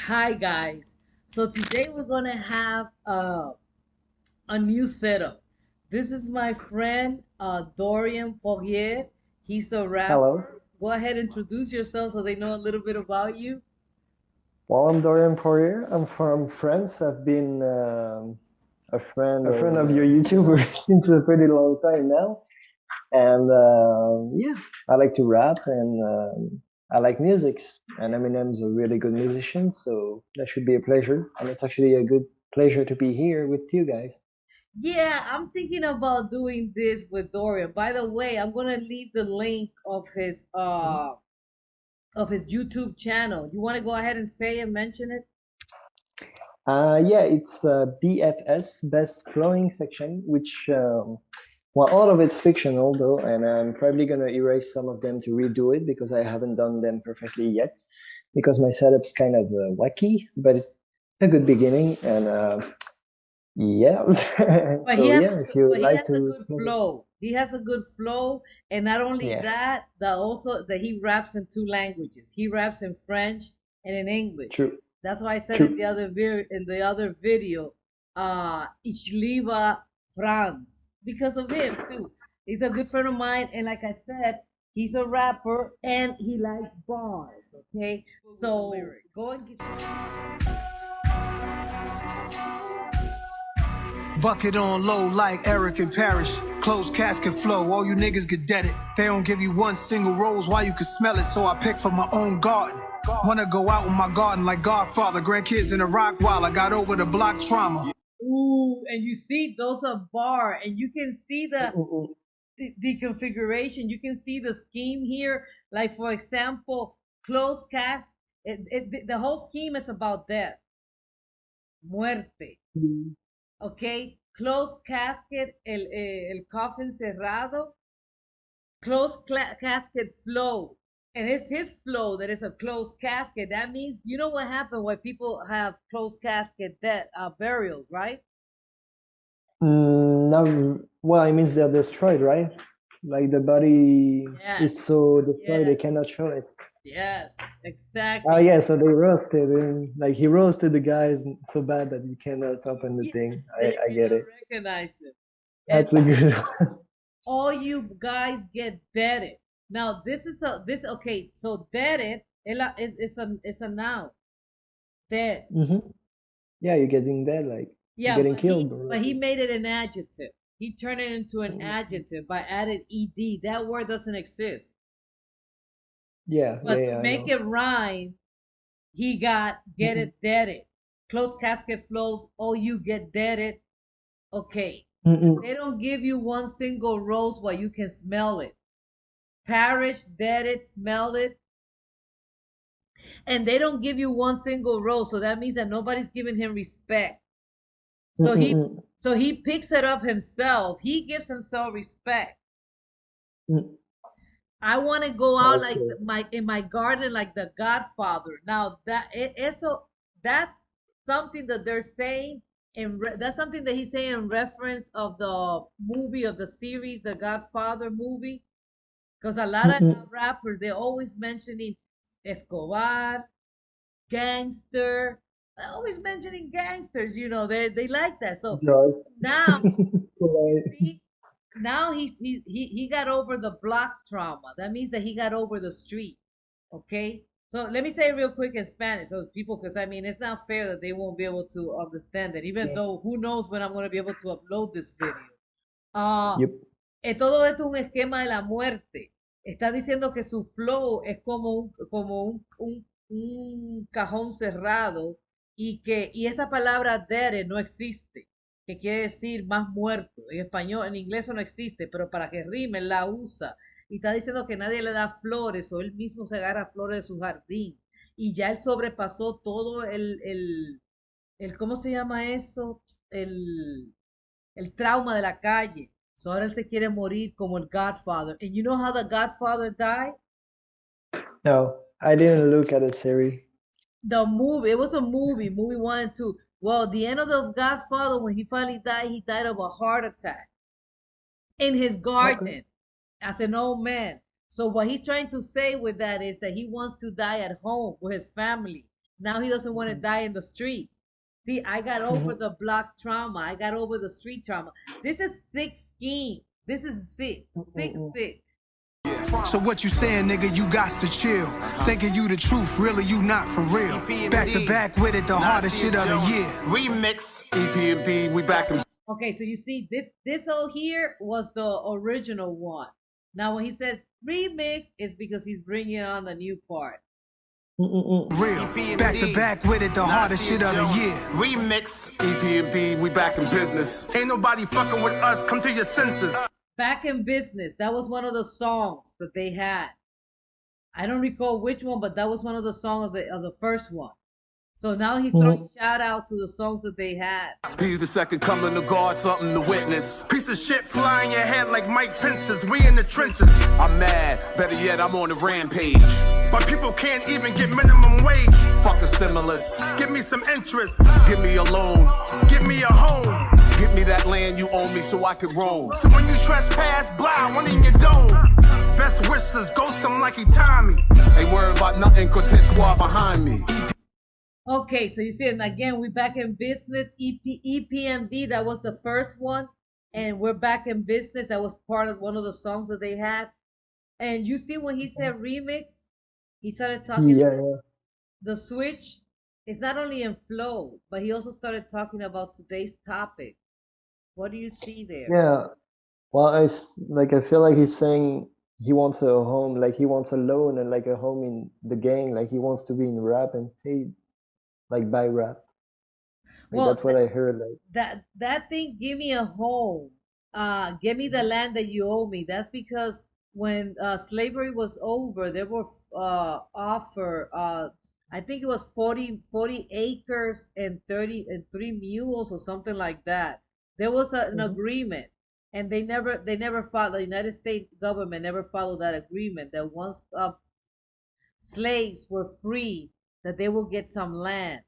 Hi guys. So today we're gonna have a new setup. This is my friend Doryan Poirier. He's a Hello. rapper. Go ahead, introduce yourself so they know a little bit about you. Well, I'm Dorian Poirier. I'm from France. I've been a friend of your YouTuber since a pretty long time now. And yeah, I like to rap and I like music. And Eminem's a really good musician, so that should be a pleasure. And it's actually a good pleasure to be here with you guys. Yeah, I'm thinking about doing this with Dorian. By the way, I'm gonna leave the link of his YouTube channel. You want to go ahead and say and mention it? Yeah, it's BFS, Best Flowing Section, which well, all of it's fictional though, and I'm probably gonna erase some of them to redo it because I haven't done them perfectly yet. Because my setup's kind of wacky, but it's a good beginning, and yeah. But So yeah, if you but he like has a to, good flow. He has a good flow, and not only yeah, that, that also that he raps in two languages. He raps in French and in English. true, That's why I said in true. the other video, Ich liebe France because of him too. He's a good friend of mine, and like I said, he's a rapper and he likes bars. Okay, so go and get your. Bucket on low like Eric and Parrish. Closed casket flow, all you niggas get deaded. They don't give you one single rose, why you can smell it, so I pick from my own garden. Wanna go out in my garden like Godfather. Grandkids in the rock while I got over the block trauma. Ooh, and you see those are bar, and you can see Mm-mm-mm. the configuration. You can see the scheme here. Like for example, closed cast. The whole scheme is about death, muerte. Okay, closed casket, el coffin cerrado, casket flow. And it's his flow that is a closed casket. That means you know what happened when people have closed casket death burials, right? No, well, it means they're destroyed, right? Like the body Yes, is so destroyed they yes, cannot show it. yes, Oh exactly. yeah, so they roasted him. Like he roasted the guys so bad that you cannot open the Yeah, thing. that I, you I get cannot it. recognize him. And That's a good one. all you guys get deaded. Now this is a this okay, so deaded is a noun. Dead. Hmm. Yeah, you're getting that, like you're Yeah, getting killed, bro. but he made it an adjective. He turned it into an Mhm. adjective by added ed. That word doesn't exist. Yeah, yeah, But to yeah, I make know. it rhyme, he got get Mm-mm. it deaded. Closed casket flows, oh you get deaded. Okay. Mm-mm. They don't give you one single rose while you can smell it. Parish, dead it, smell it, and they don't give you one single rose. So that means that nobody's giving him respect. So Mm-mm-mm. he picks it up himself. He gives himself respect. Mm. I want to go out That's like true. my in my garden like the Godfather. Now eso that's something that they're saying that's something that he's saying in reference of the movie of the series, the Godfather movie. Because a lot of Mm-mm. rappers, they're always mentioning Escobar, gangster. They're always mentioning gangsters, they like that. So George. now you Right. see, now he got over the block trauma. That means that he got over the street. Okay? So let me say it real quick in Spanish, so people, because I mean it's not fair that they won't be able to understand it, even Yeah. though who knows when I'm going to be able to upload this video. Ah, Yep. todo esto es un esquema de la muerte. Está diciendo que su flow es como un cajón cerrado y esa palabra dere no existe, que quiere decir más muerto. En español, en inglés eso no existe, pero para que rime la usa. Y está diciendo que nadie le da flores o él mismo se agarra flores de su jardín. Y ya él sobrepasó todo ¿cómo se llama eso? El, el trauma de la calle. So ahora él se quiere morir como el Godfather. And you know how the Godfather died? No, I didn't look at the series. The movie, it was a movie one and two. Well, the end of the Godfather, when he finally died, he died of a heart attack in his Okay. garden as an old man. So what he's trying to say with that is that he wants to die at home with his family. Now he doesn't want to die in the street. See, I got over Mhm. the block trauma. I got over the street trauma. This is sick scheme. This is sick, sick, Mm-mm. sick. So what you saying, nigga, you got to chill. Thinking you the truth, really you not for real. Back to back with it, the hardest shit of the year. Remix, EPMD, we back in. Okay, so you see, this over here was the original one. Now, when he says remix, it's because he's bringing on the new part. Mm-mm. Real. Back to back with it, the hardest shit of the year. Remix, EPMD, we back in business. Ain't nobody fucking with us, come to your senses. Back in Business, that was one of the songs that they had. I don't recall which one, but that was one of the songs of the first one. So now he's throwing shout out to the songs that they had. He's the second coming of God, something to witness. Piece of shit flying your head like Mike Pence's. We in the trenches. I'm mad, better yet, I'm on the rampage. My people can't even get minimum wage. Fuck the stimulus. Give me some interest. Give me a loan. Give me a home. Give me that land you owe me so I can roam. So when you trespass, blah, one in your dome. Best wishes, ghost him like he timed me. Ain't worried about nothing, cause hit squad behind me. Okay, so you see, and again, we're back in business. EPMD, that was the first one. And we're back in business. That was part of one of the songs that they had. And you see, when he said remix, he started talking Yeah, about yeah. the switch. It's not only in flow, but he also started talking about today's topic. What do you see there? Yeah. Well, I feel like he's saying he wants a home, like he wants a loan and like a home in the gang, like he wants to be in rap and paid like by rap. Like Well, that's what I heard. Like, that thing, give me a home, give me the land that you owe me. That's because when slavery was over, they were offer I think it was 40 acres and 3 mules or something like that. There was an Mhm. agreement, and they never followed. The United States government never followed that agreement, that once slaves were free, that they will get some land.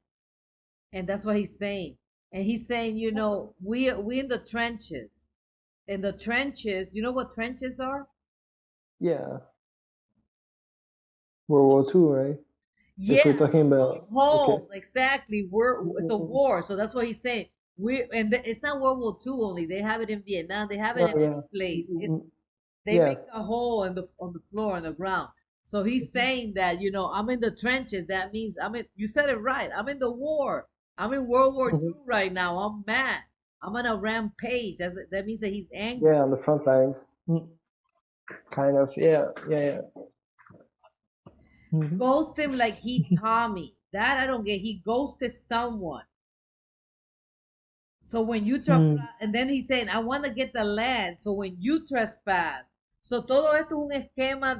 And that's what he's saying. And he's saying, we in the trenches. In the trenches, you know what trenches are? Yeah, World War II, right? If we're Yeah, talking about, okay. holes, exactly. It's a Mm-mm. war, so that's what he's saying. It's not World War II only. They have it in Vietnam. They have it No, in yeah. any place. Mm-mm. They Yeah. make a hole in the floor on the ground. So he's Mhm. saying that, I'm in the trenches. That means you said it right. I'm in the war. I'm in World War Mhm. II right now. I'm mad. I'm on a rampage. That means that he's angry. Yeah, on the front lines. Kind of. Yeah, yeah, yeah. Mhm. Ghost him like he Tommy. That I don't get. He ghosted someone. So when you Mm. trespass, and then he's saying, I want to get the land. So when you trespass. So todo esto es un esquema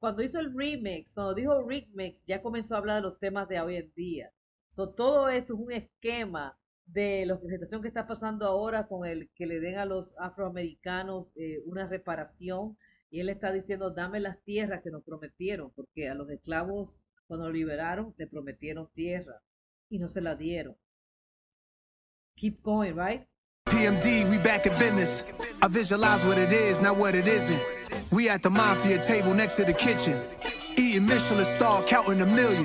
cuando hizo el remix, cuando dijo remix, ya comenzó a hablar de los temas de hoy en día. So todo esto es un esquema de la situación que está pasando ahora con el que le den a los afroamericanos una reparación. Y él está diciendo, dame las tierras que nos prometieron, porque a los esclavos, cuando los liberaron, le prometieron tierra y no se la dieron. Keep going, right? PMD, we back in business. I visualize what it is, not what it isn't. We at the mafia table next to the kitchen. Eating Michelin star, counting a million.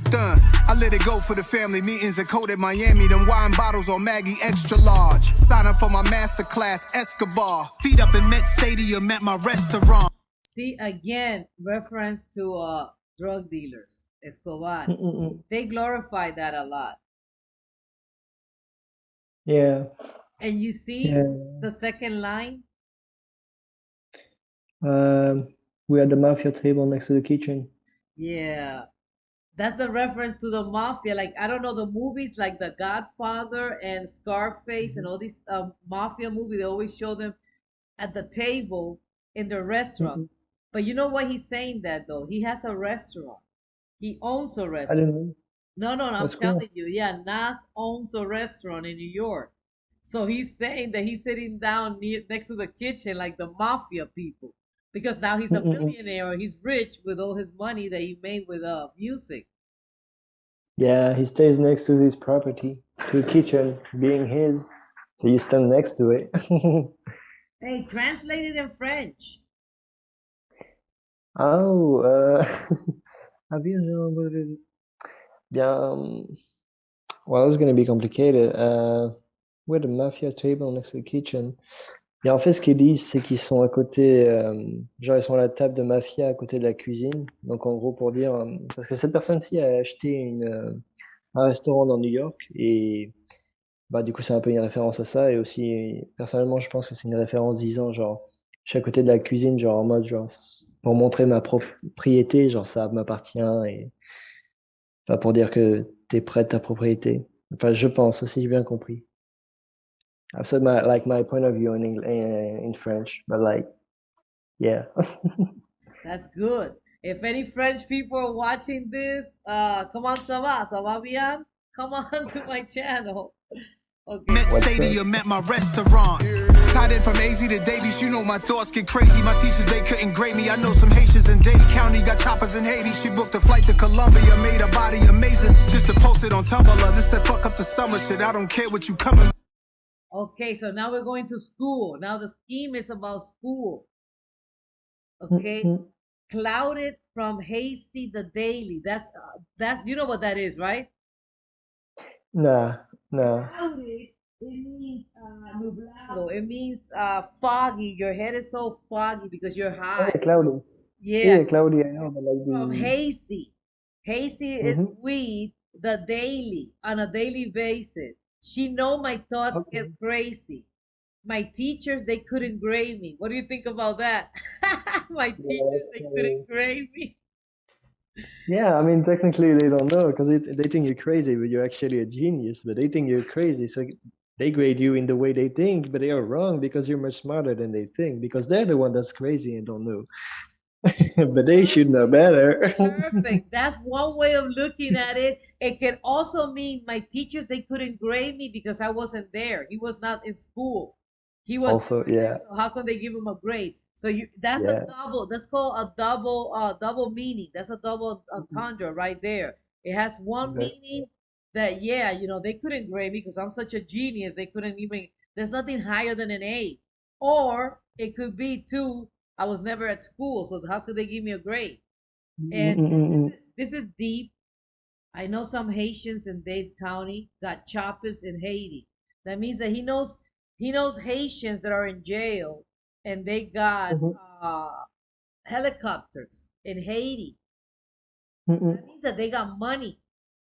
Done. I let it go for the family meetings at Code at Miami. Them wine bottles on Maggie extra large. Sign up for my masterclass, Escobar. Feet up in Met Stadium at my restaurant. See, again, reference to drug dealers, Escobar. Mm-mm. They glorify that a lot. Yeah, And you see yeah. the second line? We're at the mafia table next to the kitchen. Yeah. That's the reference to the mafia. Like, I don't know, the movies like The Godfather and Scarface and Mhm. all these mafia movies, they always show them at the table in the restaurant. Mm-mm. But you know what he's saying that though? He has a restaurant. He owns a I restaurant. didn't know. No, I'm That's cool. telling you. Yeah, Nas owns a restaurant in New York. So he's saying that he's sitting down next to the kitchen like the mafia people. Because now he's a Mm-mm. millionaire or he's rich with all his money that he made with music. Yeah, he stays next to his property, to the kitchen, being his. So you stand next to it. Hey, translated in French. Oh, have you known about it? Bien, well, it's gonna be complicated. With the mafia table next to the kitchen. Et en fait, ce qu'ils disent, c'est qu'ils sont à côté, genre ils sont à la table de mafia à côté de la cuisine. Donc en gros pour dire, parce que cette personne-ci a acheté un restaurant dans New York et bah du coup c'est un peu une référence à ça et aussi personnellement je pense que c'est une référence disant genre je suis à côté de la cuisine genre en mode genre pour montrer ma propriété genre ça m'appartient et enfin pour dire que t'es près de ta propriété. Enfin je pense si j'ai bien compris. I've said my point of view in English, in French, but like yeah. That's good. If any French people are watching this, come on, ça va bien? Come on to my channel. Okay. Met What's up? Stadium at my restaurant. Tied in from AZ to Davies, you know my thoughts get crazy. My teachers, they couldn't grade me. I know some Haitians in Dade County got choppers in Haiti. She booked a flight to Colombia, made her body amazing. Just to post it on Tumblr. This said fuck up the summer shit. I don't care what you coming. Okay, so now we're going to school. Now the scheme is about school. Okay. Mm-hmm. Clouded from hasty the daily. That's you know what that is, right? Nah, nah. Clouded, it means nublado. It means foggy. Your head is so foggy because you're Oh, high. yeah, cloudy. Yeah, Yeah, cloudy, I know, but like from the. hazy. Hazy is Mm-hmm. weed, the daily, on a daily basis. She know my thoughts Okay. get crazy. My teachers, they couldn't grade me. What do you think about that? My Yeah, teachers, they couldn't grade me. yeah, I mean, technically they don't know because they think you're crazy, but you're actually a genius. But they think you're crazy, so they grade you in the way they think, but they are wrong because you're much smarter than they think because they're the one that's crazy and don't know. But they should know better. Perfect. That's one way of looking at it. It can also mean my teachers, they couldn't grade me because I wasn't there. He was not in school. He was Also, never there. yeah, So how can they give him a grade? So that's the yeah. double. That's called a double meaning. That's a double Mhm. entendre right there. It has one Okay. meaning that yeah, they couldn't grade me because I'm such a genius. They couldn't even. There's nothing higher than an A. Or it could be too. I was never at school, so how could they give me a grade? And Mm-mm-mm-mm. this is deep. I know some Haitians in Dade County got choppers in Haiti. That means that he knows Haitians that are in jail, and they got Mhm. helicopters in Haiti. Mm-mm. That means that they got money.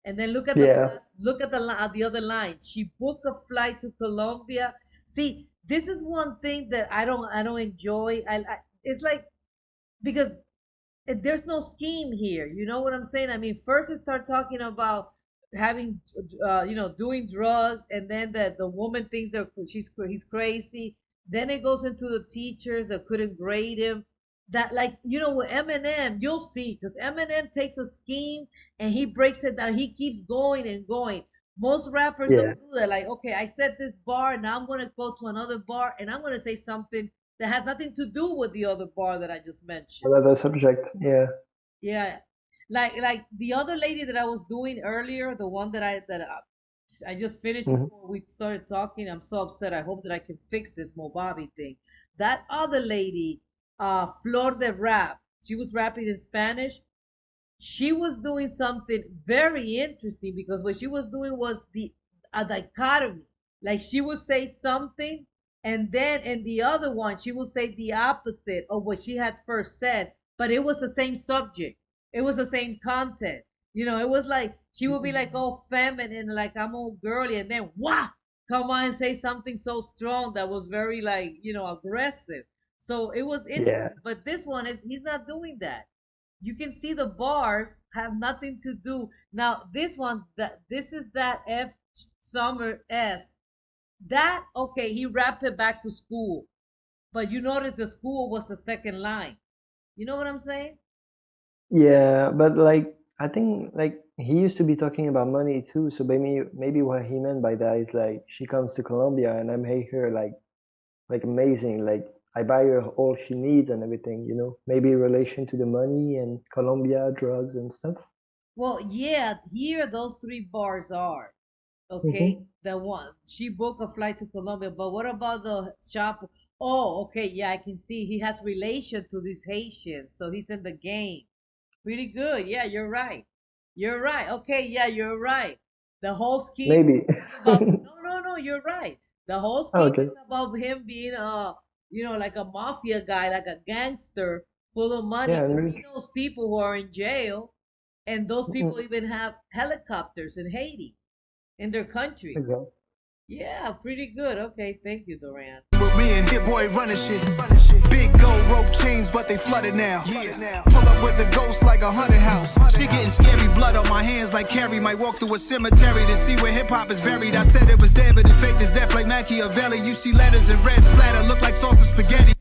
And then look at the Yeah. look at the other line. She booked a flight to Colombia. See, this is one thing that I don't enjoy. It's like because there's no scheme here. You know what I'm saying? I mean, first they start talking about having, doing drugs, and then the woman thinks he's crazy. Then it goes into the teachers that couldn't grade him. That like with Eminem, you'll see because Eminem takes a scheme and he breaks it down. He keeps going and going. Most rappers Yeah. don't do that. Like, okay, I set this bar, now I'm gonna go to another bar and I'm gonna say something that has nothing to do with the other bar that I just mentioned. Another subject. Yeah. Yeah, like the other lady that I was doing earlier, the one that I just finished Hmm. before we started talking. I'm so upset. I hope that I can fix this Mobabi thing. That other lady, Flor de Rap, she was rapping in Spanish. She was doing something very interesting because what she was doing was the a dichotomy. Like she would say something, and then in the other one, she would say the opposite of what she had first said, but it was the same subject. It was the same content. It was like she would be like all feminine, like I'm all girly, and then wah, come on and say something so strong that was very like, aggressive. So it was Yeah. interesting. But this one is he's not doing that. You can see the bars have nothing to do. Now this one, that this is that F Summer S. That okay, he wrapped it back to school. But you notice the school was the second line. You know what I'm saying? Yeah, but like I think like he used to be talking about money too, so maybe what he meant by that is like she comes to Colombia and I make her like amazing, like I buy her all she needs and everything, you know? Maybe in relation to the money and Colombia, drugs and stuff. Well, yeah, here those three bars are. Okay, Hmm. the one she booked a flight to Colombia, but what about the shop? Oh, okay, yeah, I can see he has relation to these Haitians, so he's in the game. Pretty good. Yeah, you're right. You're right. Okay, yeah, you're right. The whole scheme Maybe. is about no, you're right. The whole scheme Okay. is about him being like a mafia guy, like a gangster, full of money, Yeah, because and he knows people who are in jail, and those people mm, even have helicopters in Haiti, in their country. exactly. Yeah, pretty good. Okay, thank you, Doran. With me and Hit Boy running shit. Big gold rope chains, but they flooded now. Pull up with the ghost like a haunted house. She getting scary, blood on my hands like Carrie. Might walk through a cemetery to see where hip hop is buried. I said it was dead, but it faked as death like Machiavelli. You see letters in red splatter, look like sauce and spaghetti.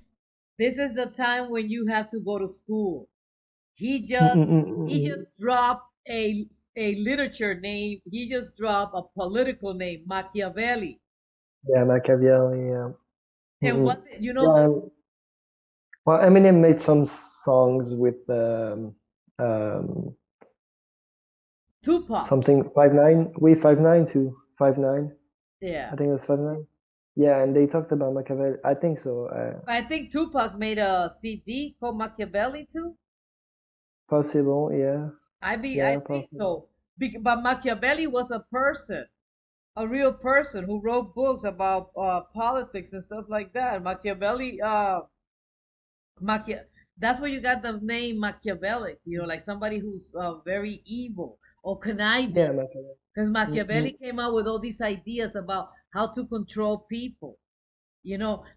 This is the time when you have to go to school. He Mm, just mm, mm, he mm, just mm. dropped a literature name. He just dropped a political name, Machiavelli. Yeah, Machiavelli. Yeah. And Mm, mm. you know, Yeah. Well, Eminem made some songs with Tupac. something 5'9", we 5'9" to 5'9". Yeah. I think that's 5'9". Yeah, and they talked about Machiavelli. I think so. I think Tupac made a CD called Machiavelli too. Possible. Yeah. I Yeah, think possible. so. But Machiavelli was a person, a real person who wrote books about politics and stuff like that. Machiavelli, Machia. That's where you got the name Machiavellic. Like somebody who's very evil or Yeah, conniving. Machiavelli. Because Mm, mm. Machiavelli came out with all these ideas about how to control people.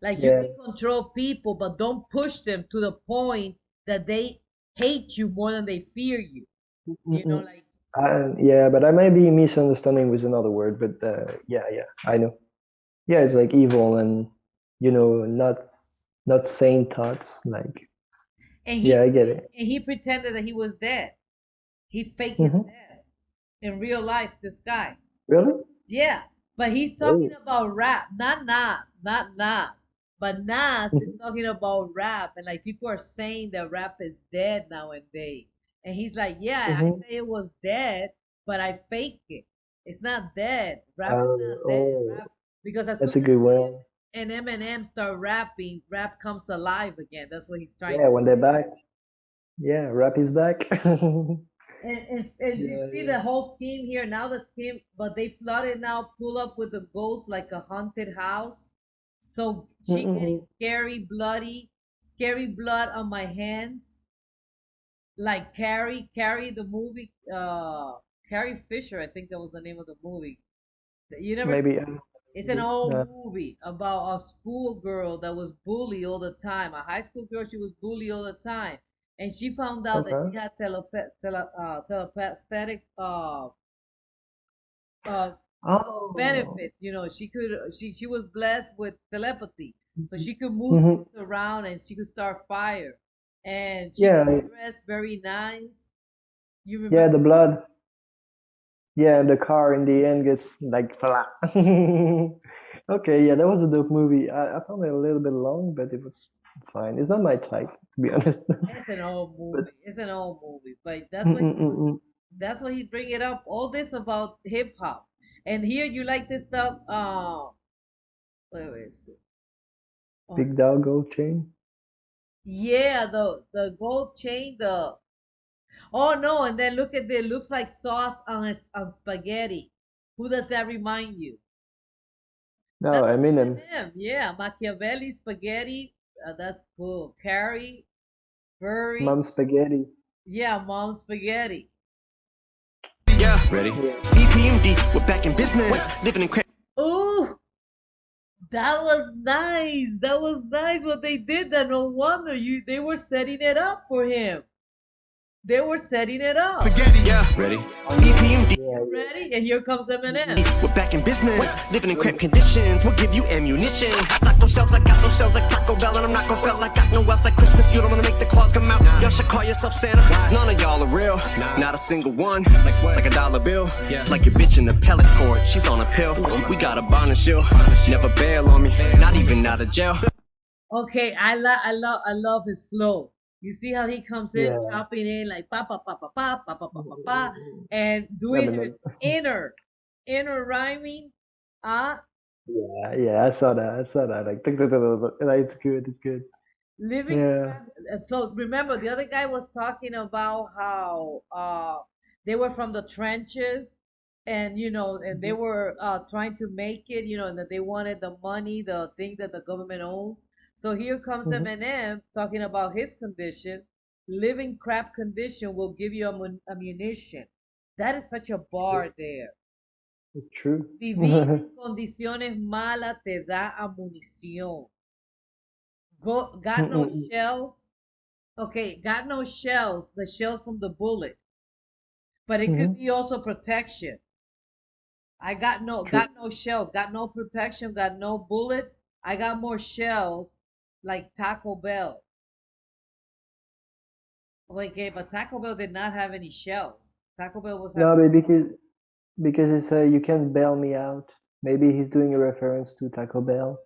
Like you Yeah. can control people, but don't push them to the point that they hate you more than they fear you. Mm, mm, mm. Like Yeah, but I might be misunderstanding with another word, but yeah, yeah, I know. Yeah, it's like evil and not sane thoughts. Like, and yeah, he I get it. and he pretended that he was dead. He faked his Hmm. death in real life. This guy. Really? Yeah, but he's talking Oh. about rap, not Nas. But Nas is Mhm. talking about rap, and like people are saying that rap is dead nowadays. And he's like, yeah, I Mhm. say it was dead, but I fake it. It's not dead. Rap is not dead. Oh, Rap because as soon that's a as good him one. and Eminem start rapping, rap comes alive again. That's what he's trying Yeah, to when they're back. Yeah, rap is back. and you Yeah, see yeah. the whole scheme here now. The scheme, but they flooded now. Pull up with a ghost like a haunted house. So she getting Mm-mm-mm. scary blood on my hands, like Carrie the movie. Carrie Fisher, I think that was the name of the movie. You never Maybe. seen it? It's an old No. movie about a schoolgirl that was bullied all the time. A high school girl, she was bullied all the time. And she found out that she Okay. had telepathic uh, Oh. benefits. She was blessed with telepathy. So she could move Hmm. things around and she could start fire. And she Yeah, could dress very nice. You yeah, remember the that? blood. Yeah, the car in the end gets like flat. Okay, yeah, that was a dope movie. I found it a little bit long, but it was fine. It's not my type, to be honest. It's an old But movie. It's an old movie. But mm-mm-mm-mm. that's what he bring it up. All this about hip hop. And here you like this stuff. Where is it? Oh, Big Dog Gold Chain. yeah, the gold chain. The Oh no, and then look at it. Looks like sauce on spaghetti. Who does that remind you? No, That's Eminem. Eminem. Yeah, Machiavelli spaghetti. That's cool. Carrie, Burry. Mom Spaghetti. Yeah, mom spaghetti. Yeah, ready? Yeah. EPMD, we're back in business. Living in Ooh, that was nice. That was nice what they did. That no wonder they were setting it up for him. They were setting it up. spaghetti. Yeah, ready? Oh yeah. EPMD. Yeah, You yeah. ready? And here comes Eminem. We're back in business, living in Really? cramped conditions. We'll give you ammunition. Stock those shelves, I got those shelves like Taco Bell, and I'm not gonna fail. I got no else like Christmas. You don't wanna make the claws come out. Y'all should call yourself Santa. 'Cause none of y'all are real, not a single one. Like a dollar bill. It's like your bitch in the pellet cord. She's on a pill. We got a bond and shield. Never bail on me, not even out of jail. Okay, I love his flow. You see how he comes in Yeah. chopping in like pa pa pa pa pa pa pa pa pa pa, Mm-mm-mm. and doing his Eminem. inner rhyming. Ah, Yeah, yeah, I saw that. I saw that. Like, tuk, tuk, tuk, tuk, tuk. Like, it's good. It's good. living. Yeah. So remember, the other guy was talking about how they were from the trenches, and and they Mhm. were trying to make it, and that they wanted the money, the thing that the government owns. So here comes Mhm. Eminem talking about his condition. Living crap condition will give you ammunition. That is such a bar there. It's true. Vivir en condiciones malas te da amunición. Got no Mm-mm. shells. Okay, got no shells. The shells from the bullet, but it could Mhm. be also protection. I True. got no shells, got no protection, got no bullets. I got more shells like Taco Bell. Okay, but Taco Bell did not have any shells. Taco Bell was No, having. but because it's you can't bail me out. Maybe he's doing a reference to Taco Bell.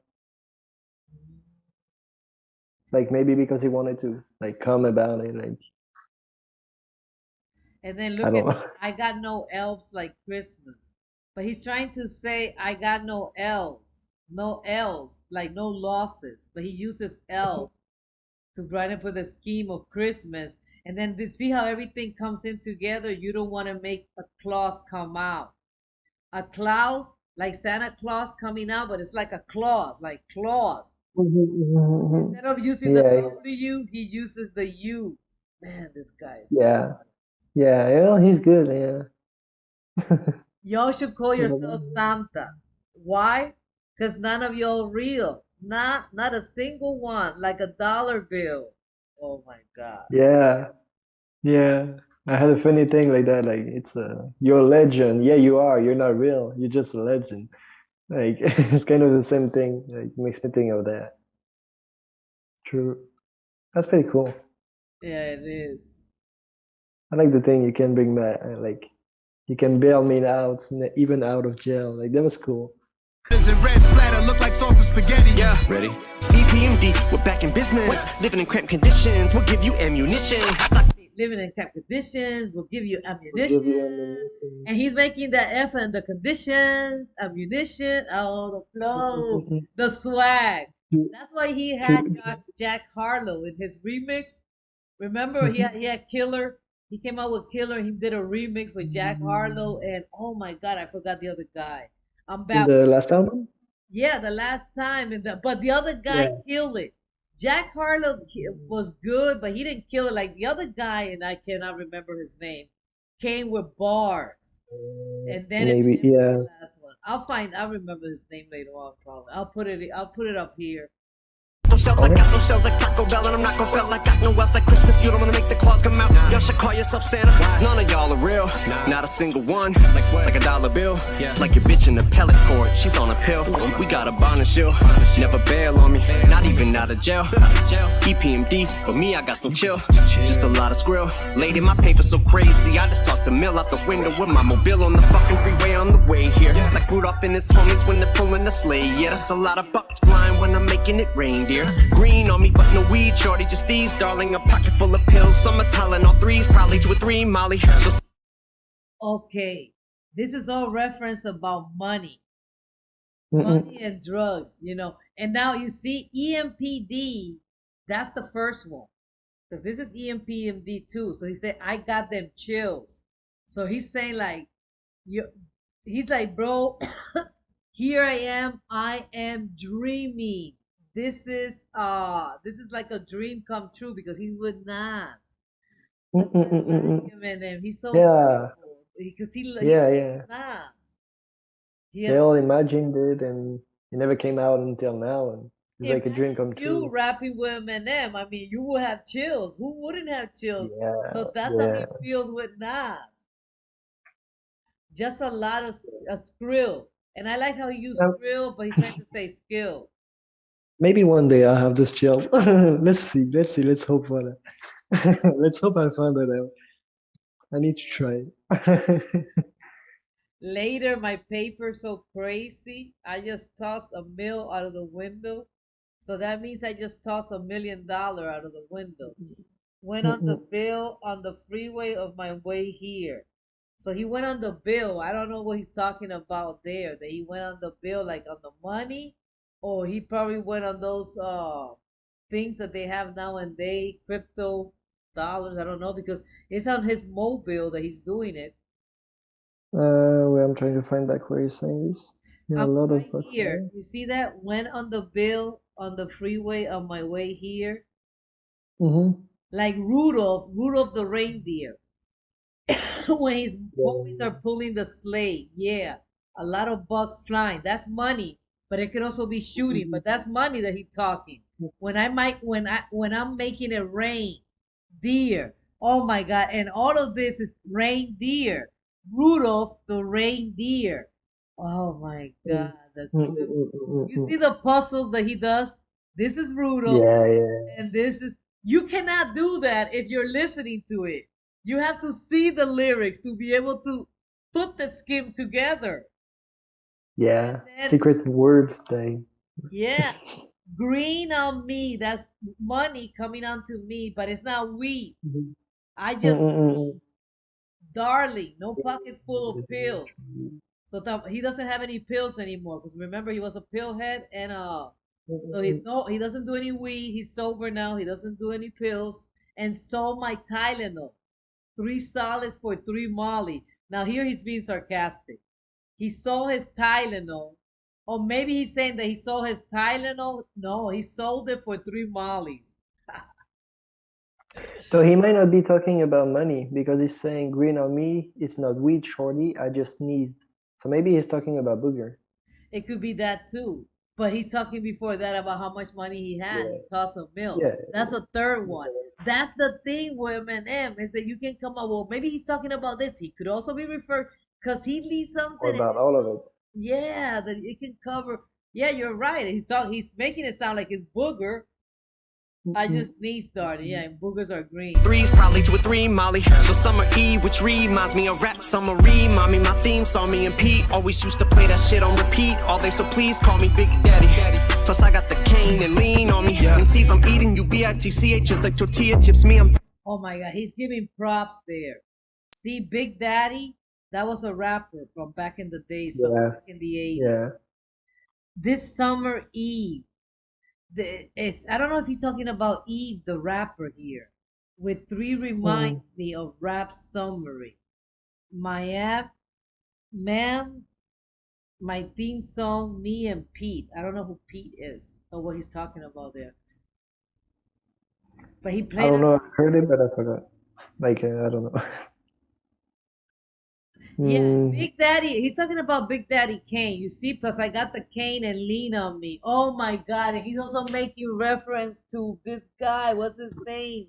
Like maybe because he wanted to like come about it. Like And then I look don't at know. I got no elves like Christmas. But he's trying to say I got no elves. No elves, like no losses. But he uses elves to brighten up the scheme of Christmas. And then to see how everything comes in together, you don't want to make a clause come out. A clause, like Santa Claus coming out, but it's like a clause, like clause. Mhm, mhm, mhm. Instead of using the Yeah, W, he uses the U. Man, this guy is crazy. yeah, yeah. Well, he's good. Yeah. Y'all should call I don't yourself know. Santa. Why? Because none of y'all real. Not a single one, like a dollar bill. Oh my God. Yeah, yeah. I had a funny thing like that. Like it's you're a legend. Yeah, you are. You're not real. You're just a legend. Like it's kind of the same thing. Like makes me think of that. True. That's pretty cool. Yeah, it is. I like the thing you can bring back. Like you can bail me out, even out of jail. Like that was cool. And red splatter look like sauce and spaghetti. Yeah, ready? EPMD, we're back in business. Living in cramped conditions, we'll give you ammunition. Living in crap conditions will give you We'll give ammunition. you ammunition. And he's making the F and the conditions, ammunition, oh, the flow, the swag. True, That's why he had true. Jack Harlow in his remix. Remember, Mhm. he had Killer. He came out with Killer. He did a remix with Jack Harlow, and oh my God, I forgot the other guy. I'm In bad. the last album? Yeah, the last time, but the other guy Yeah. killed it. Jack Harlow was good, but he didn't kill it like the other guy, and I cannot remember his name. Came with bars, and then Maybe, Eminem did yeah. the last one. I'll remember his name later on. Probably. I'll put it up here. No shells, I Okay. got no shells like Taco Bell, and I'm not gon' fail. I got no else like Christmas. You don't wanna make the claws come out. Y'all should call yourself Santa. 'Cause none of y'all are real. Not a single one. Like a dollar bill. It's like your bitch in the pellet court. She's on a pill. We got a bond and shield. Never bail on me. Not even out of jail. EPMD, but me, I got no chill. Just a lot of skrill. Lady, my paper so crazy. I just tossed the mill out the window with my mobile on the fucking freeway on the way here. Like Rudolph and his homies when they're pulling the sleigh. Yeah, that's a lot of bucks flying when I'm making it rain, dear. Green on me, but no weed, shorty, just these, darling. A pocket full of pills, some are Tylenol threes, probably 2 or 3 Molly. So Okay, this is all reference about money, Mm-mm. money and drugs, And now you see EMPD. That's the first one. Because this is EMPMD too. So he said, I got them chills. So he's saying like you he's like, bro, here I am dreaming. This is like a dream come true because he's with Nas. That's why I like Mm-mm-mm-mm. him and him. He's so Yeah, beautiful. Because he yeah, loves yeah. Nas. He They has all imagined it and it never came out until now. And it's like a dream imagine come you true. rapping with Eminem. I mean, you will have chills. Who wouldn't have chills? Yeah, So that's how yeah. he feels with Nas. Just a lot of a skrill. And I like how he used Um, skrill, but he's trying to say skill. maybe one day I'll have those chills. Let's see, let's see, let's hope for that. Let's hope I find that out. I need to try it. Later, my paper so crazy, I just tossed a mill out of the window. So that means I just tossed $1 million out of the window. Went on the Mm-mm. bill on the freeway of my way here. So he went on the bill. I don't know what he's talking about there. That he went on the bill like on the money, or he probably went on those things that they have nowadays, crypto. dollars. I don't know because it's on his mobile that he's doing it. Well, I'm trying to find back where he's saying this. Yeah, a I'm lot of right here. background. You see that? Went on the bill on the freeway on my way here. Mm-hmm. Like Rudolph the reindeer. When his homies Yeah. are pulling the sleigh. Yeah. A lot of bucks flying. That's money. But it can also be shooting. But that's money that he's talking. When I'm making it rain, deer. Oh my God. And all of this is reindeer. Rudolph the reindeer. Oh my God. You see the puzzles that he does? This is Rudolph, Yeah, yeah. and this is. You cannot do that if you're listening to it. You have to see the lyrics to be able to put the skim together. And Yeah. then, Secret words they. yeah, green on me. That's money coming onto me, but it's not weed. Mhm. I just Mm-mm-mm. darling, no pocket full of pills. So he doesn't have any pills anymore because remember he was a pill head and so he Mm-mm-mm. no he doesn't do any weed. He's sober now. He doesn't do any pills and sold my Tylenol, 3 solids for 3 Molly. Now here he's being sarcastic. He sold his Tylenol, or maybe he's saying that he sold his Tylenol. No, he sold it for 3 Mollies. So he might not be talking about money because he's saying green on me, it's not weed, shorty, I just sneezed. So maybe he's talking about booger. It could be that too. But he's talking before that about how much money he had. Yeah, He cost a mill. yeah. That's a third one. That's the thing with Eminem is that you can come up. Well, maybe he's talking about this. He could also be referred because he leaves Or something. And about all of it. yeah, that it can cover. Yeah, you're right. He's making it sound like it's booger. I Mm-mm. just need started. Yeah, and boogers are green. 3 solids with 3 Molly. So summer Eve, which reminds me of rap summary. Mommy, my theme song, me and Pete always used to play that shit on repeat all day. So please call me Big Daddy. Plus I got the cane and lean on me. MCs, I'm eating you bitch is like tortilla chips. Me, I'm Oh my God, he's giving props there. See, Big Daddy, that was a rapper from back in the days, from Yeah, back in the 80s. yeah. This summer Eve, I don't know if he's talking about Eve, the rapper here. With three reminds Mm. me of rap summary. My app, ma'am, my theme song, me and Pete. I don't know who Pete is or what he's talking about there. But he I played don't it. know, I heard it, but I forgot. Like, I don't know. Yeah, Mm. Big Daddy. He's talking about Big Daddy Kane. You see, plus I got the cane and lean on me. Oh my God. And he's also making reference to this guy. What's his name?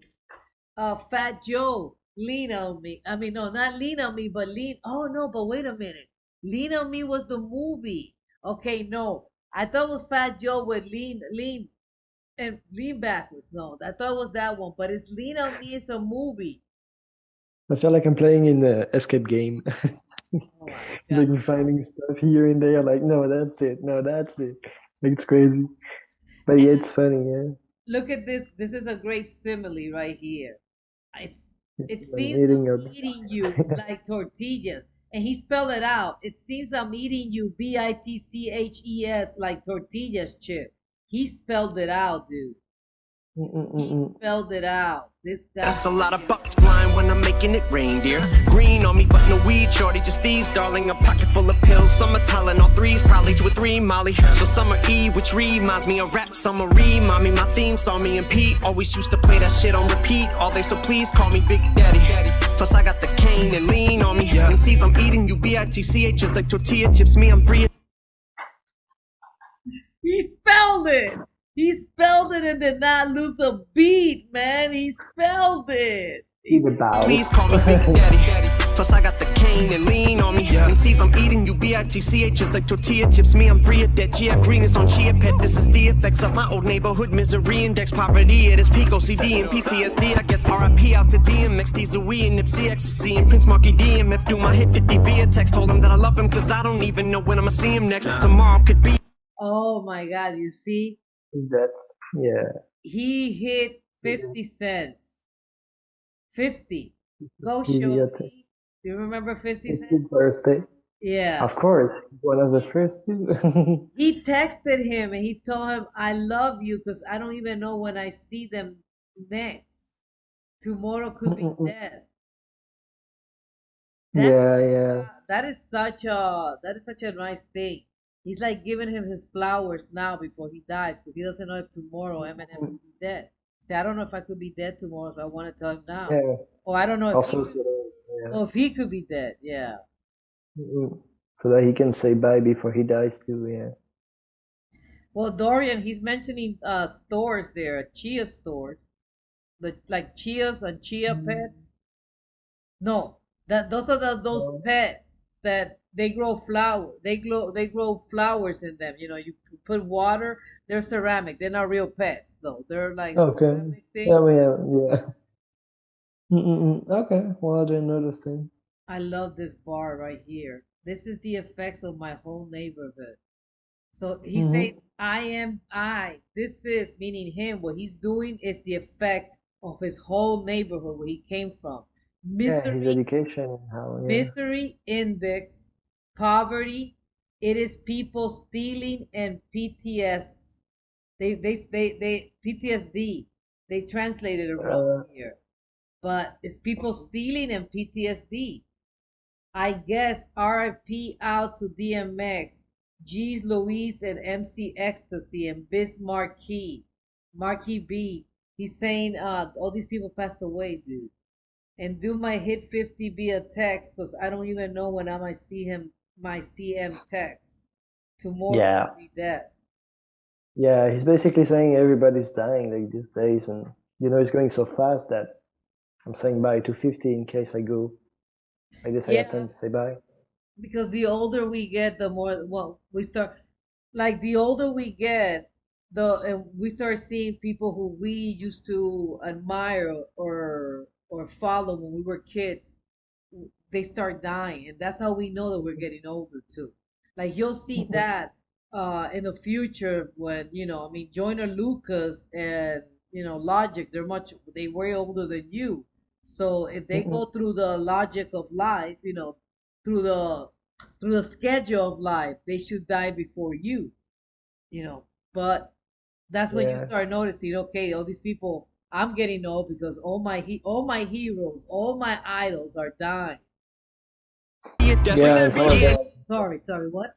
Fat Joe. Lean on me. I mean, no, not lean on me, but lean. Oh no, but wait a minute. Lean on me was the movie. Okay, no. I thought it was Fat Joe with and lean backwards. No, I thought it was that one, but it's Lean on Me is a movie. I feel like I'm playing in the escape game. Oh my Like God. finding stuff here and there, like, no, that's it. No, that's it. Like, it's crazy. But yeah, it's funny, yeah. Look at this. This is a great simile right here. It I'm seems eating I'm up. eating you like tortillas. And he spelled it out. It seems I'm eating you bitches like tortillas chip. He spelled it out, dude. He Mm-mm-mm-mm. spelled it out. This guy. That's a lot of bucks flying when I'm making it reindeer. Green on me, but no weed, shorty. Just these, darling. A pocket full of pills. Some are Tylenol, 3 solids with 3 Molly. So summer Eve, which reminds me of rap summary. Mommy, my theme song, me and Pete always used to play that shit on repeat all day. So please call me Big Daddy. Plus I got the cane and lean on me. MCs, I'm eating you bitch like tortilla chips. Me, I'm 3. He spelled it. He spelled it and did not lose a beat, man. He spelled it. He's about. Please call me Big Daddy. Plus I got the cane and lean on me. MCs, I'm eating you bitch like tortilla chips. Me, I'm 3 of that. Yeah, green is on chia pet. This is the effects of my old neighborhood misery index. Poverty at its peak. OCD and PTSD. I guess RIP out to DMX. These are we and Nipsey Ecstasy and Prince Marky DMF. Do my hit 50 via text. Told him that I love him cause I don't even know when I'ma see him next. Tomorrow could be. Oh my God, you see? Is that? Yeah. He hit 50 cents. 50. Go Easy show attack. me. Do you remember 50 It's cents? his birthday. Yeah. Of course. One of the first two. He texted him and he told him, I love you because I don't even know when I see them next. Tomorrow could be Mm-mm-mm. death. That Yeah, yeah. that is such a nice thing. He's like giving him his flowers now before he dies because he doesn't know if tomorrow Eminem Mm-mm. could be dead. Say, I don't know if I could be dead tomorrow, so I want to tell him now. Yeah. Or I don't know if he Also, could, yeah. or if he could be dead. Yeah. Mm-mm. So that he can say bye before he dies too. Yeah. Well, Dorian, he's mentioning stores there, chia stores, like chias and chia Mm. pets. No, that those are those Oh, pets that they grow flower. They grow flowers in them. You know, you put water. They're ceramic. They're not real pets though. They're like okay. ceramic Yeah, thing. we have. Yeah. Mm-mm-mm. Okay. Well, I didn't notice that. I love this bar right here. This is the effects of my whole neighborhood. So he said, Mm-hmm. I am I. This is meaning him. What he's doing is the effect of his whole neighborhood where he came from. Yeah, his Misery, education and how. Yeah. misery index, poverty. It is people stealing and PTS. They PTSD. They translated it wrong Uh, here. But it's people stealing and PTSD. I guess RIP out to DMX, G's Louise and MC Ecstasy and Biz Marquee, Marquee B. He's saying all these people passed away, dude. And do my hit 50 via text because I don't even know when I might see him, my CM text. Tomorrow yeah. could be death. Yeah. He's basically saying everybody's dying like these days, and it's going so fast that I'm saying bye to 50 in case I go. I guess I have Yeah, time to say bye. because the older we get, the more well we start. Like the older we get, the and we start seeing people who we used to admire or follow when we were kids. They start dying, and that's how we know that we're getting older too. Like you'll see Mhm. that in the future when I mean Joyner Lucas and Logic, they way older than you. So if they Mhm. go through the logic of life, through the through the schedule of life, they should die before you. But that's when you Yeah. start noticing, okay, all these people, I'm getting old because all my heroes, all my idols are dying. Yeah, and some of them. Sorry, what?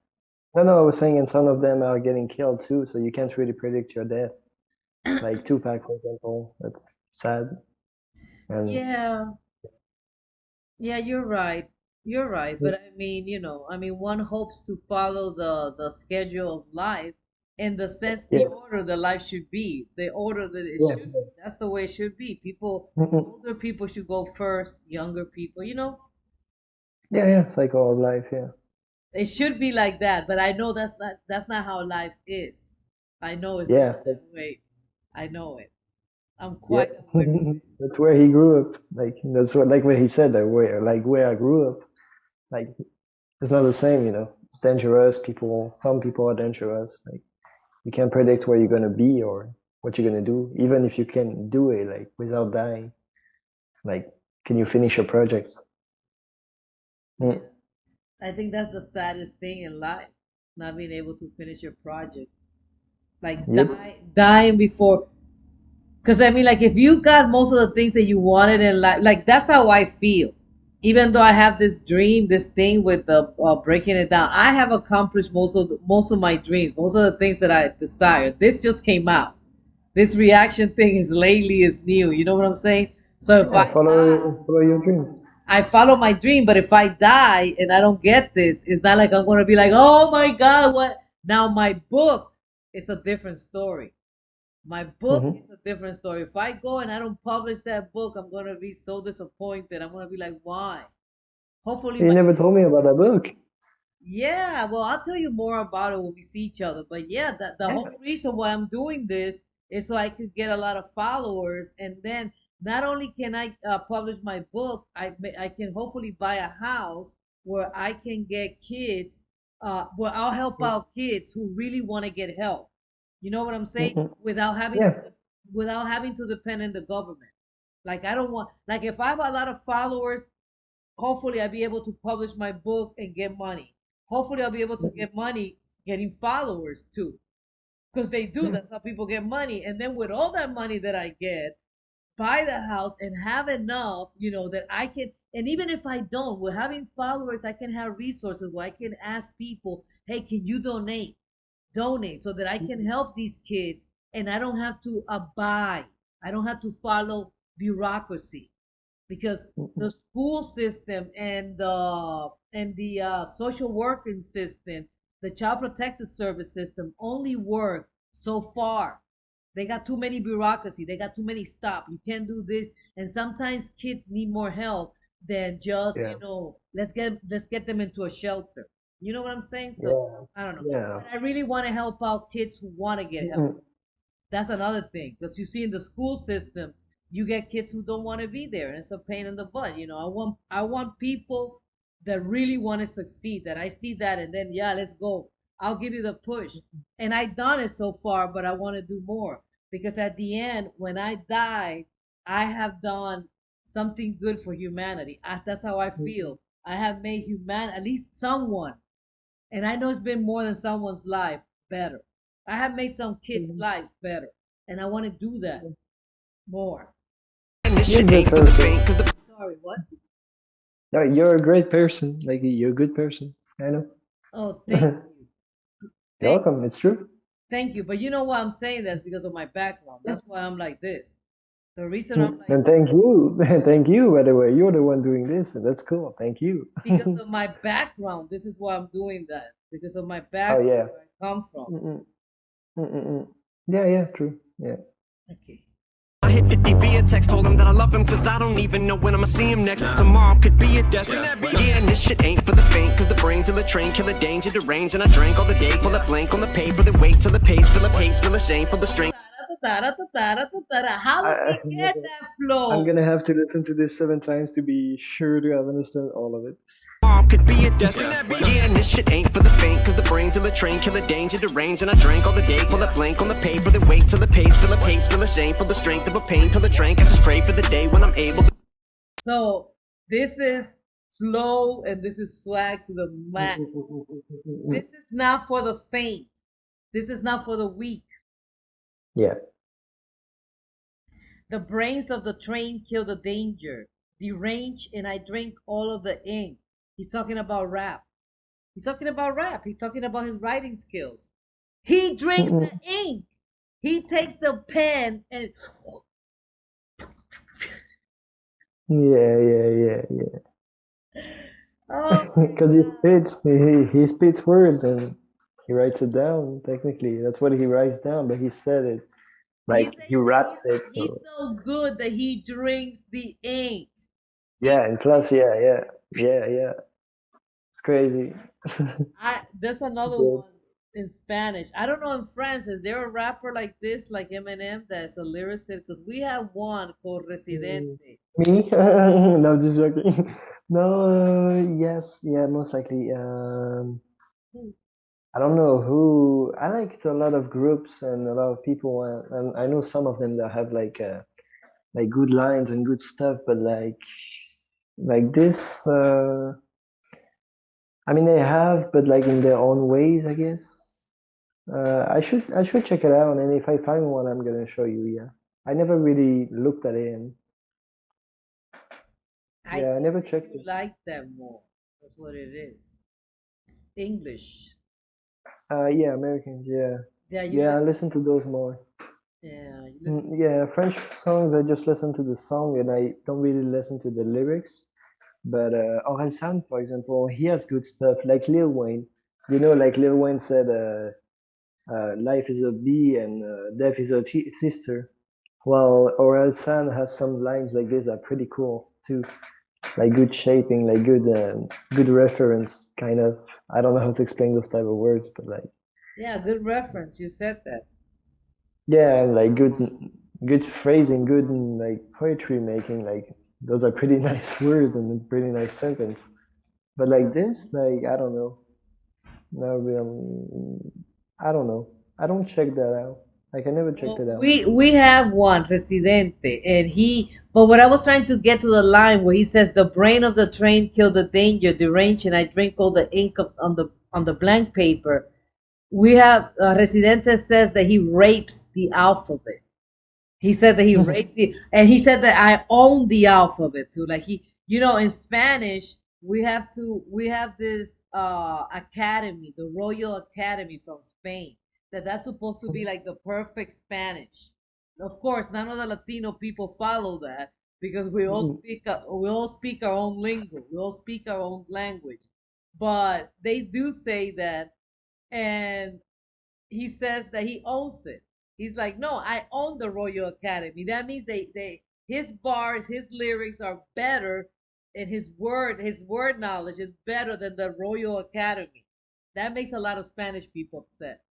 No, no, I was saying, and some of them are getting killed too, so you can't really predict your death. Like Tupac, for example. That's sad. And Yeah, yeah, you're right. You're right. But I mean, one hopes to follow the schedule of life in the sense the yeah, order the life should be, the order that it yeah, should be. That's the way it should be. mhm. Older people should go first, younger people. Yeah, yeah, cycle of life. Yeah, It should be like that, but I know that's not how life is. I know it's yeah, not that way. I know it. I'm yeah. quite aware of it. That's where he grew up. Like that's what he said. That where I grew up. Like it's not the same. It's dangerous. Some people are dangerous. Like you can't predict where you're gonna be or what you're gonna do. Even if you can do it, like without dying. Like, can you finish your projects? Yeah. Mm. I think that's the saddest thing in life, not being able to finish your project. Like Yep. dying before. Because I mean, like, if you got most of the things that you wanted in life, like, that's how I feel. Even though I have this dream, this thing with the breaking it down, I have accomplished most of my dreams, most of the things that I desired. This just came out. This reaction thing is lately is new. You know what I'm saying? So if Yeah, I die, follow your dreams. I follow my dream, but if I die and I don't get this, it's not like I'm gonna be like, oh my God, what? Now my book is a different story. My book Hmm. is a different story. If I go and I don't publish that book, I'm gonna be so disappointed. I'm gonna be like, why? Hopefully You my never told me about that book. Yeah, well, I'll tell you more about it when we see each other. But yeah, the Yeah. whole reason why I'm doing this is so I could get a lot of followers, and then not only can I publish my book, I can hopefully buy a house where I can get kids, where I'll help out kids who really want to get help. You know what I'm saying? Hmm. Without having Yeah. to depend on the government. Like I don't want, like if I have a lot of followers, hopefully I'll be able to publish my book and get money. Hopefully I'll be able to get money getting followers too. Because they do, Yeah. that's how people get money. And then with all that money that I get, buy the house and have enough, that I can, and even if I don't, with having followers, I can have resources where I can ask people, hey, can you donate so that I can help these kids and I don't have to abide. I don't have to follow bureaucracy because the school system and the social working system, the child protective service system only work so far. They got too many bureaucracy. They got too many stop. You can't do this. And sometimes kids need more help than just, Yeah. let's get them into a shelter. You know what I'm saying? So Yeah. I don't know. Yeah. But I really want to help out kids who want to get help. Mm-mm. That's another thing. Because you see in the school system, you get kids who don't want to be there, and it's a pain in the butt. I want people that really want to succeed. That I see that, and then yeah, let's go. I'll give you the push. And I've done it so far, but I want to do more because at the end, when I die, I have done something good for humanity. That's how I feel. I have made at least someone, and I know it's been more than someone's life better. I have made some kids' Mm-mm. life better, and I want to do that more. And this You're a shit good ain't for the person. faint, cause the Sorry, what? No, you're a great person. Like you're a good person. I know. Oh, thank you. You're Thank, welcome. It's true. thank you. But you know why I'm saying that's because of my background. That's why I'm like this. The reason I'm like And this thank you. Thank you, by the way. You're the one doing this, and that's cool. Thank you. because of my background. This is why I'm doing that because of my Oh background yeah. where I come from. Mm-mm. Mm-mm. Yeah, yeah, true. Yeah. Okay. I hit 50 via text, told him that I love him, cause I don't even know when I'ma see him next. Tomorrow could be a death. Yeah, and this shit ain't for the faint, cause the brains of the train kill a danger, deranged, and I drank all the day, pull a blank on the paper, then wait till the pace, fill a pace, fill a shame for the strength. How does he I'm get gonna, that I'm flow? gonna have to listen to this 7 times to be sure to have understood all of it. Tomorrow could be a death. Yeah, and this shit ain't for the faint, cause the brains of the train kill a danger, deranged, and I drank all the day, pull a blank on the paper, then wait till the pace, fill a pace, fill a shame for the strength of a pain, pill a trank. I just pray for the day when I'm able to. So this is slow and this is swag to the max. This is not for the faint. This is not for the weak. Yeah. The brains of the train kill the danger. Deranged and I drink all of the ink. He's talking about rap. He's talking about rap. He's talking about his writing skills. He drinks the Mm-mm. ink. He takes the pen and Yeah, yeah, yeah, yeah. oh Because he spits words and he writes it down. Technically, that's what he writes down, but he said it he's like he saying that raps it. he's So so good that he drinks the ink. He yeah, in class, yeah, yeah, yeah, yeah. It's crazy. there's another Good. one in Spanish. I don't know in France. Is there a rapper like this, like Eminem, that's a lyricist? Because we have one called Mm, Residente. Me? No, I'm just joking. No, yes, yeah, most likely. Hmm. I don't know who. I liked a lot of groups and a lot of people, and I know some of them that have like good lines and good stuff, but like this. I mean, they have, but like in their own ways, I guess. I should check it out, and if I find one, I'm gonna show you. Yeah, I never really looked at it, and I yeah, I think never that checked you it. like them more. That's what it is. English. Yeah, Americans. Yeah, Yeah, you yeah, I listen. listen to those more. Yeah, you listen. Yeah, French songs, I just listen to the song, and I don't really listen to the lyrics. But Orelsan, for example, he has good stuff, like Lil Wayne. Like Lil Wayne said, life is a bee and death is a sister. Well, Orelsan has some lines like this that are pretty cool too, like good shaping, like good reference, kind of. I don't know how to explain those type of words, but like Yeah, good reference. You said that. yeah, and like good phrasing, good like poetry making, like those are pretty nice words and a pretty nice sentence. But like this, like I don't know. No, I don't know. I don't check that out. Like I never checked Well, it out. we have one Residente, and he. But what I was trying to get to the line where he says the brain of the train killed the danger, deranged, and I drink all the ink on the blank paper. We have Residente says that he rapes the alphabet. He said that he rates it, and he said that I own the alphabet too. Like in Spanish, we have this academy, the Royal Academy from Spain, that's supposed to be like the perfect Spanish. Of course, none of the Latino people follow that because we all speak our own lingo, we all speak our own language, but they do say that, and he says that he owns it. He's like, no, I own the Royal Academy. That means his bars, his lyrics are better, and his word knowledge is better than the Royal Academy. That makes a lot of Spanish people upset.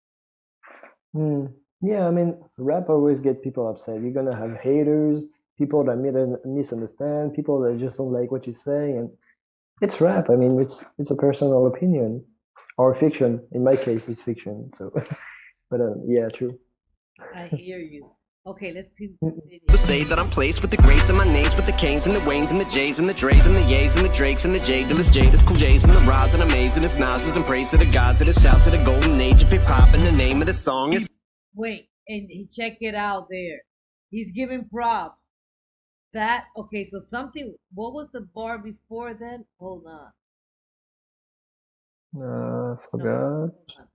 Hmm. Yeah, I mean, rap always get people upset. You're gonna have haters, people that misunderstand, people that just don't like what you say, and it's rap. I mean, it's a personal opinion or fiction. In my case, it's fiction. So, but yeah, true. I hear you. Okay, let's Mm, continue. To say that I'm placed with the greats and my names with the Canes and the Waynes and the Jays and the Dre's and the Yays and the Drakes and the J Dillas, Jada's, Cool J's and the Roz and Amazing, it's Nas's and praise to the gods and a shout to the golden age of hip hop, and the name of the song is. Wait, and check it out there. He's giving props. That okay? So something. What was the bar before then? Hold on. No, forgot. hold on.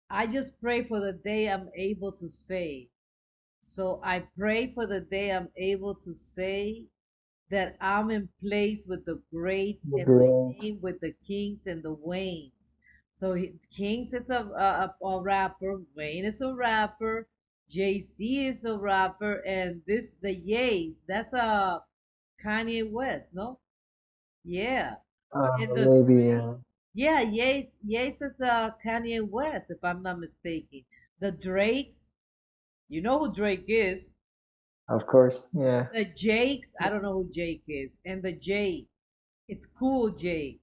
I just pray for the day I'm able to say. So I pray for the day I'm able to say that I'm in place with the greats and my Great. name with the kings and the Waynes. So Kings is a rapper, Wayne is a rapper, JC is a rapper, and the Yays, that's a Kanye West, no? Yeah. And the Maybe, Drakes, yeah, Yays is Kanye West, if I'm not mistaken. The Drakes, you know who Drake is. of course, yeah. The Jakes, I don't know who Jake is. And the J, it's Cool J.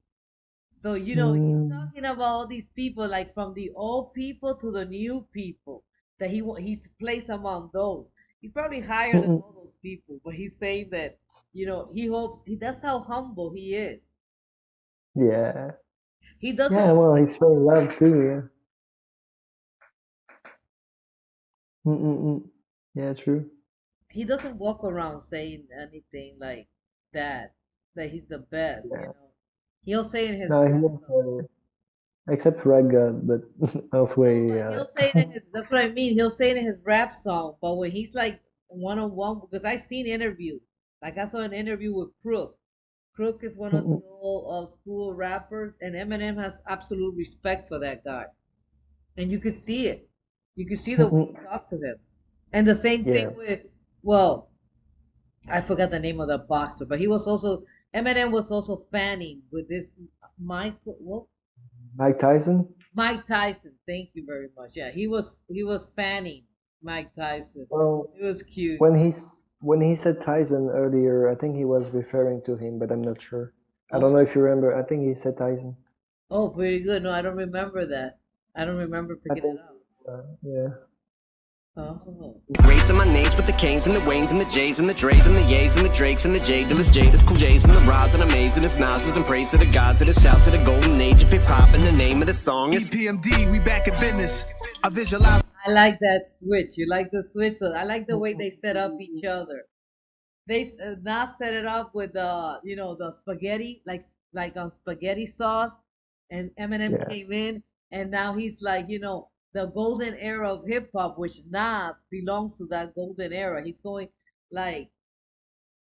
So, he's Mm, talking about all these people, like from the old people to the new people, that he's placed among those. He's probably higher than mm, all those people, but he's saying that, he hopes, that's how humble he is. yeah. He doesn't Yeah, well, he's showing love too, yeah. Mm-mm-mm. Yeah, true. he doesn't walk around saying anything like that, that he's the best. Yeah. He'll say in his No, he rap was, song. except Rap God, but No, elsewhere, but he'll say it in his. That's what I mean. He'll say it in his rap song. But when he's like one on one, because I seen interviews. Like I saw an interview with Crook. Crook is one of the mm-mm, old school rappers, and Eminem has absolute respect for that guy, and you could see it. You could see the way he mm-mm. talked to him, and the same Yeah. thing with. Well, I forgot the name of the boxer, but he was also Eminem was also fanning with this Michael. Well, Mike Tyson? Mike Tyson, thank you very much. Yeah, he was fanning Mike Tyson. Well, It was cute. when he said Tyson earlier, I think he was referring to him, but I'm not sure. I don't know Oh, if you remember. I think he said Tyson. oh, pretty good. No, I don't remember that. I don't remember I picking it think, up. yeah. Oh, Greats and my names with the Canes and the Waynes and the Jays and the Dre's and the Yays and the Drakes and the J Dillas, Jada's, Cool J's and the Roz and Amazing, it's Nas's and praise to the gods and a shout to the golden age of hip hop, and the name of the song is. EPMD, we back in business. I visualize. I like that switch. You like the switch? So I like the way they set up each other. Nas set it up with the spaghetti, like on spaghetti sauce, and Eminem Yeah. came in, and now he's like, the golden era of hip hop, which Nas belongs to that golden era. He's going like,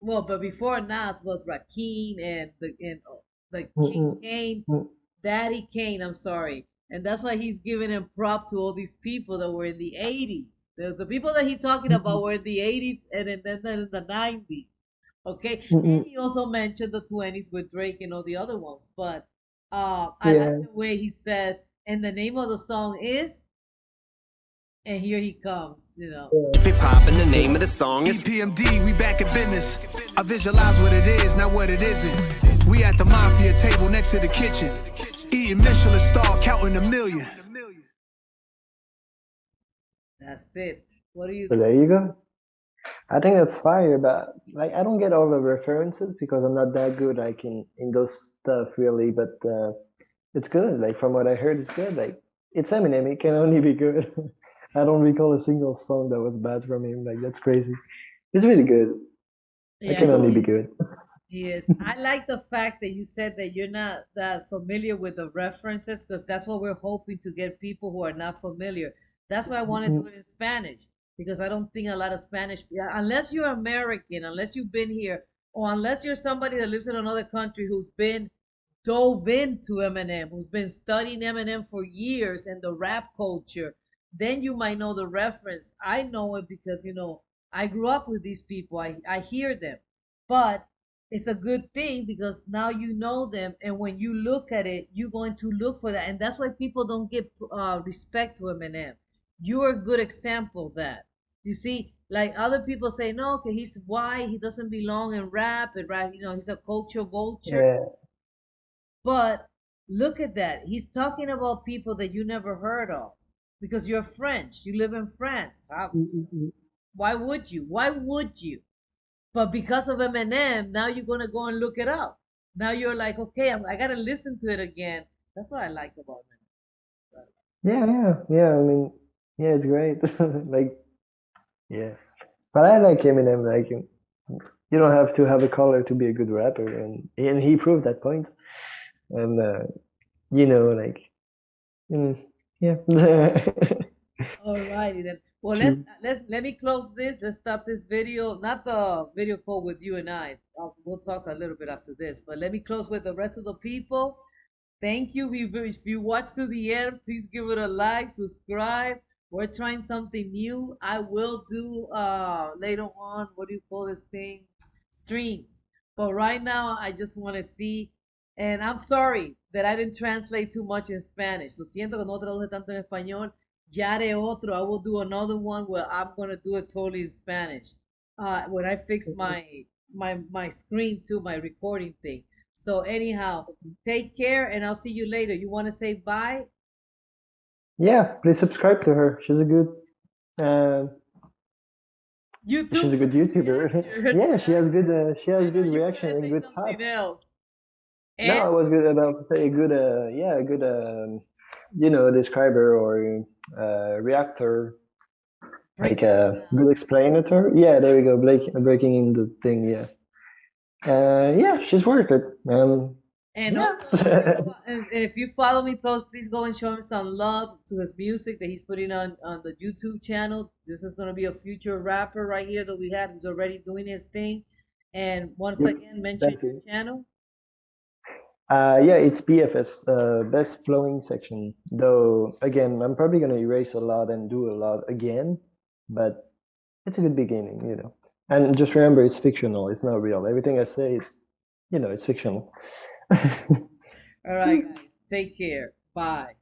well, but before Nas was Rakim and the King Mm-mm, Kane, mm, Daddy Kane. I'm sorry, and that's why he's giving him prop to all these people that were in the '80s. The people that he's talking about mm-mm, were in the '80s and then in the '90s. Okay, and mm-mm. he also mentioned the '20s with Drake and all the other ones. But I like Yeah. the way he says, and the name of the song is, and here he comes. Hip hop, and the name of the song is. EPMD, we back in business. I visualize what it is, not what it isn't. We at the mafia table next to the kitchen. Eating Michelin star, counting a million. That's it. What do you So there think? you go. I think that's fire, but like I don't get all the references because I'm not that good like in those stuff really, but it's good. Like from what I heard, it's good. Like it's Eminem, it can only be good. I don't recall a single song that was bad from him. Like that's crazy. He's really good. I Yeah, can only he be is. good. He is. I like the fact that you said that you're not that familiar with the references because that's what we're hoping to get people who are not familiar. That's why I want to do Mm, it in Spanish because I don't think a lot of Spanish, yeah, unless you're American, unless you've been here, or unless you're somebody that lives in another country who's been dove into Eminem, who's been studying Eminem for years and the rap culture, then you might know the reference. I know it because, I grew up with these people. I hear them. But it's a good thing because now you know them, and when you look at it, you're going to look for that. And that's why people don't give respect to Eminem. You're a good example of that. You see, like other people say, no, okay, he's white, he doesn't belong in rap, and rap, he's a culture vulture. yeah. But look at that. He's talking about people that you never heard of because you're French. You live in France. Mm, mm, mm. Why would you? Why would you? But because of Eminem, now you're going to go and look it up. Now you're like, okay, I got to listen to it again. That's what I like about Eminem. Yeah, yeah, yeah. I mean, yeah, it's great. Like, yeah. But I like Eminem. Like, you don't have to have a color to be a good rapper, and he proved that point. And like, mm, yeah. All righty then. Well, let's True. let's let me close this. Let's stop this video. Not the video call with you and I. We'll talk a little bit after this, but let me close with the rest of the people. Thank you. If you watch to the end, please give it a like, subscribe. We're trying something new. I will do later on, what do you call this thing? Streams. But right now I just want to see, and I'm sorry that I didn't translate too much in Spanish. Lo siento que no traduje tanto en español. Ya haré otro. I will do another one where I'm gonna do it totally in Spanish. When I fix my screen too, my recording thing. So anyhow, take care, and I'll see you later. You want to say bye? Yeah, please subscribe to her. Uh, she's YouTube a good YouTuber. reaction. Yeah, she I has know good you were reaction gonna and say good something thoughts. else. No, And I was good about to say a good, yeah, a good, describer or reactor, like breaking it a down. good explainer. Yeah, there we go, breaking in the thing. Yeah, yeah, she's worth it. And Yeah. also, and if you follow me, please go and show him some love to his music that he's putting on the YouTube channel. This is gonna be a future rapper right here that we have. He's already doing his thing. And once Yep. again, mention Thank your you. channel. Yeah, it's BFS, best flowing section. Though again, I'm probably gonna erase a lot and do a lot again, but it's a good beginning. And just remember, it's fictional. It's not real. Everything I say it's fictional. All right, guys, take care. Bye.